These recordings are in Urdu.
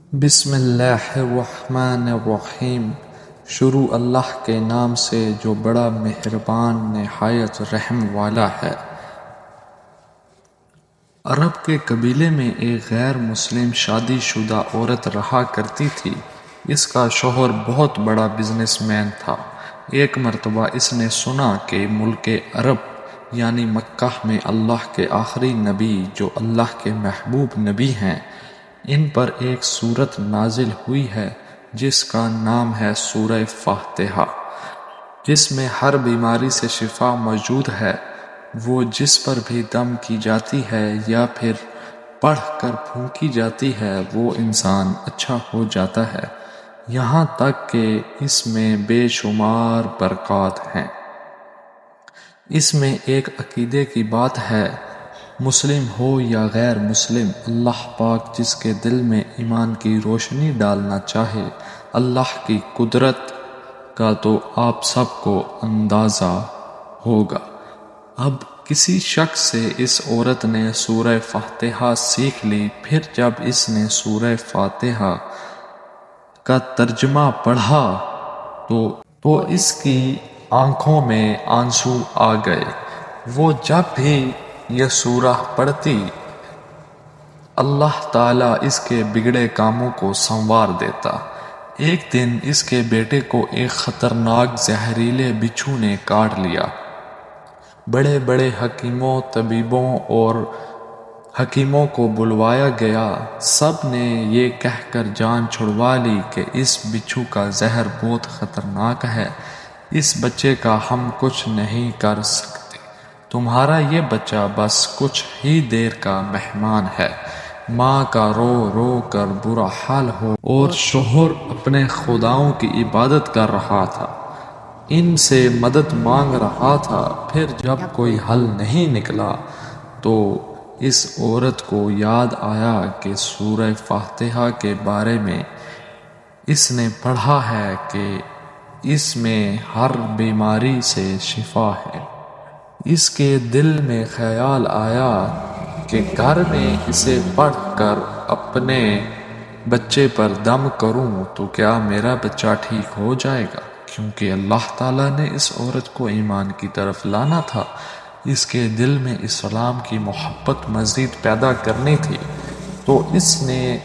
بسم اللہ الرحمن الرحیم۔ شروع اللہ کے نام سے جو بڑا مہربان نہایت رحم والا ہے۔ عرب کے قبیلے میں ایک غیر مسلم شادی شدہ عورت رہا کرتی تھی۔ اس کا شوہر بہت بڑا بزنس مین تھا۔ ایک مرتبہ اس نے سنا کہ ملک عرب یعنی مکہ میں اللہ کے آخری نبی جو اللہ کے محبوب نبی ہیں، ان پر ایک سورت نازل ہوئی ہے جس کا نام ہے سورہ فاتحہ، جس میں ہر بیماری سے شفا موجود ہے۔ وہ جس پر بھی دم کی جاتی ہے یا پھر پڑھ کر پھونکی جاتی ہے وہ انسان اچھا ہو جاتا ہے، یہاں تک کہ اس میں بے شمار برکات ہیں۔ اس میں ایک عقیدے کی بات ہے، مسلم ہو یا غیر مسلم، اللہ پاک جس کے دل میں ایمان کی روشنی ڈالنا چاہے، اللہ کی قدرت کا تو آپ سب کو اندازہ ہوگا۔ اب کسی شخص سے اس عورت نے سورہ فاتحہ سیکھ لی، پھر جب اس نے سورہ فاتحہ کا ترجمہ پڑھا تو اس کی آنکھوں میں آنسو آ گئے۔ وہ جب بھی یہ سورہ پڑھتی، اللہ تعالیٰ اس کے بگڑے کاموں کو سنوار دیتا۔ ایک دن اس کے بیٹے کو ایک خطرناک زہریلے بچھو نے کاٹ لیا۔ بڑے بڑے حکیموں، طبیبوں اور حکیموں کو بلوایا گیا۔ سب نے یہ کہہ کر جان چھڑوا لی کہ اس بچھو کا زہر بہت خطرناک ہے، اس بچے کا ہم کچھ نہیں کر سکتے، تمہارا یہ بچہ بس کچھ ہی دیر کا مہمان ہے۔ ماں کا رو رو کر برا حال ہو اور شوہر اپنے خداؤں کی عبادت کر رہا تھا، ان سے مدد مانگ رہا تھا۔ پھر جب کوئی حل نہیں نکلا تو اس عورت کو یاد آیا کہ سورہ فاتحہ کے بارے میں اس نے پڑھا ہے کہ اس میں ہر بیماری سے شفا ہے۔ اس کے دل میں خیال آیا کہ گھر میں اسے پڑھ کر اپنے بچے پر دم کروں تو کیا میرا بچہ ٹھیک ہو جائے گا، کیونکہ اللہ تعالیٰ نے اس عورت کو ایمان کی طرف لانا تھا، اس کے دل میں اسلام کی محبت مزید پیدا کرنی تھی، تو اس نے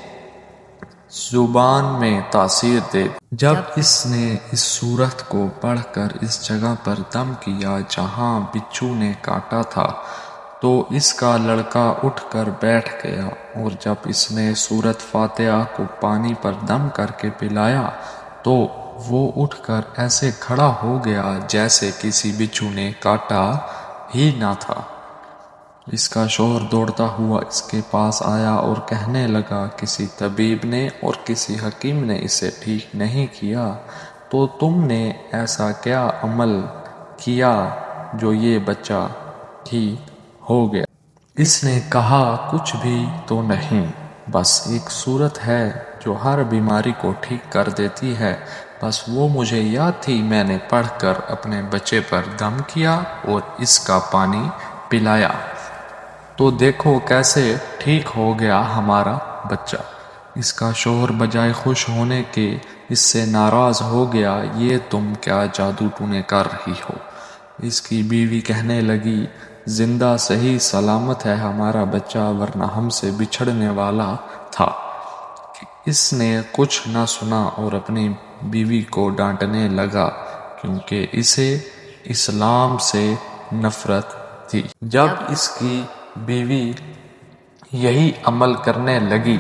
زبان میں تاثیر دے دی۔ جب اس نے اس سورت کو پڑھ کر اس جگہ پر دم کیا جہاں بچھو نے کاٹا تھا، تو اس کا لڑکا اٹھ کر بیٹھ گیا، اور جب اس نے سورت فاتحہ کو پانی پر دم کر کے پلایا تو وہ اٹھ کر ایسے کھڑا ہو گیا جیسے کسی بچھو نے کاٹا ہی نہ تھا۔ اس کا شوہر دوڑتا ہوا اس کے پاس آیا اور کہنے لگا، کسی طبیب نے اور کسی حکیم نے اسے ٹھیک نہیں کیا، تو تم نے ایسا کیا عمل کیا جو یہ بچہ ٹھیک ہو گیا؟ اس نے کہا، کچھ بھی تو نہیں، بس ایک سورت ہے جو ہر بیماری کو ٹھیک کر دیتی ہے، بس وہ مجھے یاد تھی، میں نے پڑھ کر اپنے بچے پر دم کیا اور اس کا پانی پلایا، تو دیکھو کیسے ٹھیک ہو گیا ہمارا بچہ۔ اس کا شوہر بجائے خوش ہونے کے اس سے ناراض ہو گیا، یہ تم کیا جادو ٹونے کر رہی ہو؟ اس کی بیوی کہنے لگی، زندہ صحیح سلامت ہے ہمارا بچہ، ورنہ ہم سے بچھڑنے والا تھا۔ اس نے کچھ نہ سنا اور اپنی بیوی کو ڈانٹنے لگا، کیونکہ اسے اسلام سے نفرت تھی۔ جب اس کی بیوی یہی عمل کرنے لگی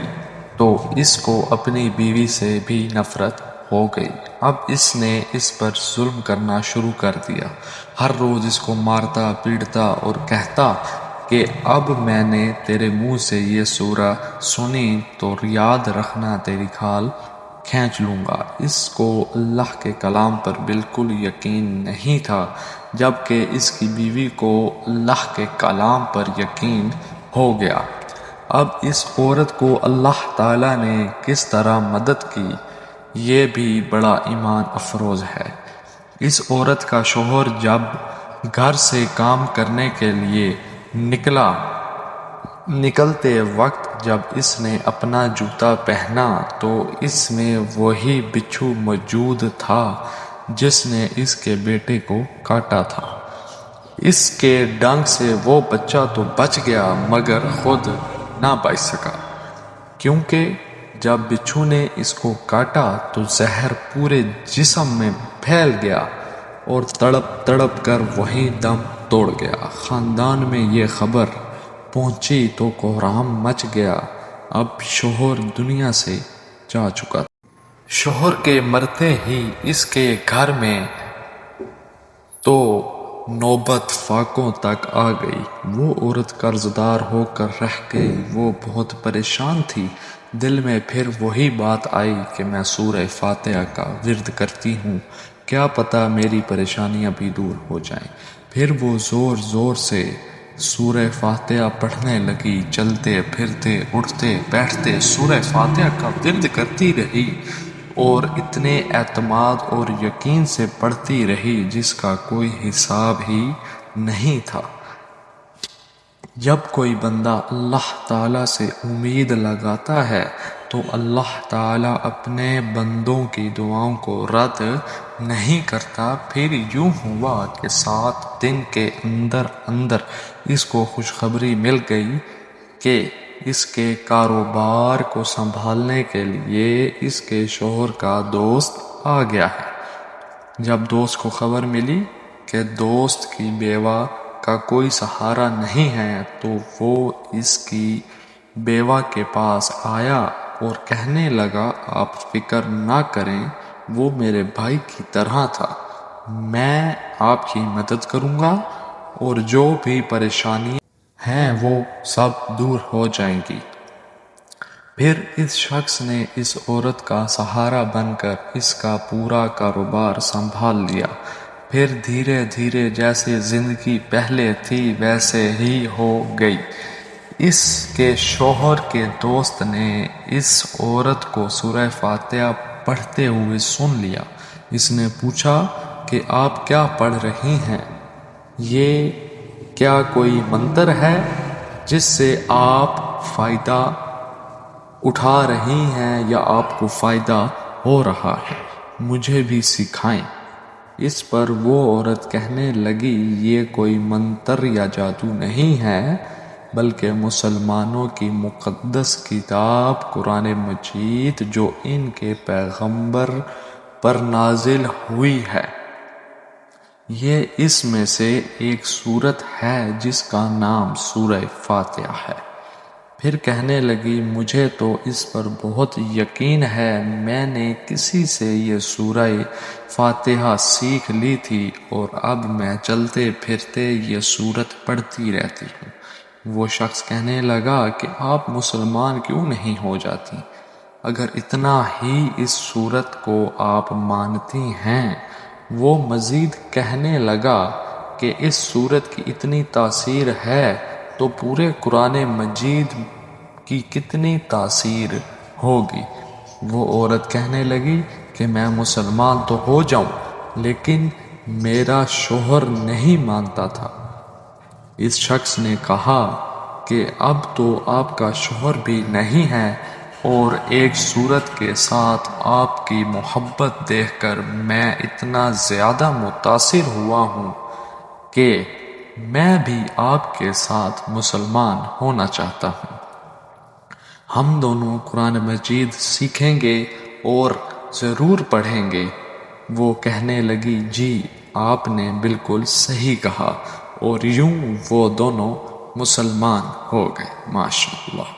تو اس کو اپنی بیوی سے بھی نفرت ہو گئی۔ اب اس نے اس پر ظلم کرنا شروع کر دیا، ہر روز اس کو مارتا پیٹتا اور کہتا کہ اب میں نے تیرے منہ سے یہ سورہ سنی تو یاد رکھنا، تیری کھال کھینچ لوں گا۔ اس کو اللہ کے کلام پر بالکل یقین نہیں تھا، جبکہ اس کی بیوی کو اللہ کے کلام پر یقین ہو گیا۔ اب اس عورت کو اللہ تعالیٰ نے کس طرح مدد کی، یہ بھی بڑا ایمان افروز ہے۔ اس عورت کا شوہر جب گھر سے کام کرنے کے لیے نکلا نکلتے وقت جب اس نے اپنا جوتا پہنا تو اس میں وہی بچھو موجود تھا جس نے اس کے بیٹے کو کاٹا تھا۔ اس کے ڈنگ سے وہ بچہ تو بچ گیا مگر خود نہ بچ سکا، کیونکہ جب بچھو نے اس کو کاٹا تو زہر پورے جسم میں پھیل گیا اور تڑپ تڑپ کر وہی دم توڑ گیا۔ خاندان میں یہ خبر پہنچی تو کوہرام مچ گیا۔ اب شوہر دنیا سے جا چکا تھا۔ شوہر کے مرتے ہی اس کے گھر میں تو نوبت فاقوں تک آ گئی۔ وہ عورت قرض دار ہو کر رہ گئی۔ وہ بہت پریشان تھی۔ دل میں پھر وہی بات آئی کہ میں سورہ فاتحہ کا ورد کرتی ہوں، کیا پتہ میری پریشانیاں بھی دور ہو جائیں۔ پھر وہ زور زور سے سورہ فاتحہ پڑھنے لگی۔ چلتے پھرتے اٹھتے بیٹھتے سورہ فاتحہ کا ورد کرتی رہی اور اتنے اعتماد اور یقین سے پڑھتی رہی جس کا کوئی حساب ہی نہیں تھا۔ جب کوئی بندہ اللہ تعالیٰ سے امید لگاتا ہے تو اللہ تعالیٰ اپنے بندوں کی دعاؤں کو رد نہیں کرتا۔ پھر یوں ہوا کہ 7 دن کے اندر اندر اس کو خوشخبری مل گئی کہ اس کے کاروبار کو سنبھالنے کے لیے اس کے شوہر کا دوست آ گیا ہے۔ جب دوست کو خبر ملی کہ دوست کی بیوہ کا کوئی سہارا نہیں ہے تو وہ اس کی بیوہ کے پاس آیا اور کہنے لگا، آپ فکر نہ کریں، وہ میرے بھائی کی طرح تھا، میں آپ کی مدد کروں گا اور جو بھی پریشانی ہیں وہ سب دور ہو جائیں گی۔ پھر اس شخص نے اس عورت کا سہارا بن کر اس کا پورا کاروبار سنبھال لیا۔ پھر دھیرے دھیرے جیسے زندگی پہلے تھی ویسے ہی ہو گئی۔ اس کے شوہر کے دوست نے اس عورت کو سورہ فاتحہ پڑھتے ہوئے سن لیا۔ اس نے پوچھا کہ آپ کیا پڑھ رہی ہیں؟ یہ کیا کوئی منتر ہے جس سے آپ فائدہ اٹھا رہی ہیں یا آپ کو فائدہ ہو رہا ہے؟ مجھے بھی سکھائیں۔ اس پر وہ عورت کہنے لگی، یہ کوئی منتر یا جادو نہیں ہے بلکہ مسلمانوں کی مقدس کتاب قرآن مجید جو ان کے پیغمبر پر نازل ہوئی ہے۔ یہ اس میں سے ایک سورت ہے جس کا نام سورہ فاتحہ ہے۔ پھر کہنے لگی، مجھے تو اس پر بہت یقین ہے، میں نے کسی سے یہ سورہ فاتحہ سیکھ لی تھی اور اب میں چلتے پھرتے یہ سورت پڑھتی رہتی ہوں۔ وہ شخص کہنے لگا کہ آپ مسلمان کیوں نہیں ہو جاتی؟ اگر اتنا ہی اس سورت کو آپ مانتی ہیں۔ وہ مزید کہنے لگا کہ اس سورت کی اتنی تاثیر ہے تو پورے قرآن مجید کی کتنی تاثیر ہوگی۔ وہ عورت کہنے لگی کہ میں مسلمان تو ہو جاؤں لیکن میرا شوہر نہیں مانتا تھا۔ اس شخص نے کہا کہ اب تو آپ کا شوہر بھی نہیں ہے اور ایک سورت کے ساتھ آپ کی محبت دیکھ کر میں اتنا زیادہ متاثر ہوا ہوں کہ میں بھی آپ کے ساتھ مسلمان ہونا چاہتا ہوں۔ ہم دونوں قرآن مجید سیکھیں گے اور ضرور پڑھیں گے۔ وہ کہنے لگی، جی آپ نے بالکل صحیح کہا، اور یوں وہ دونوں مسلمان ہو گئے۔ ماشاء اللہ۔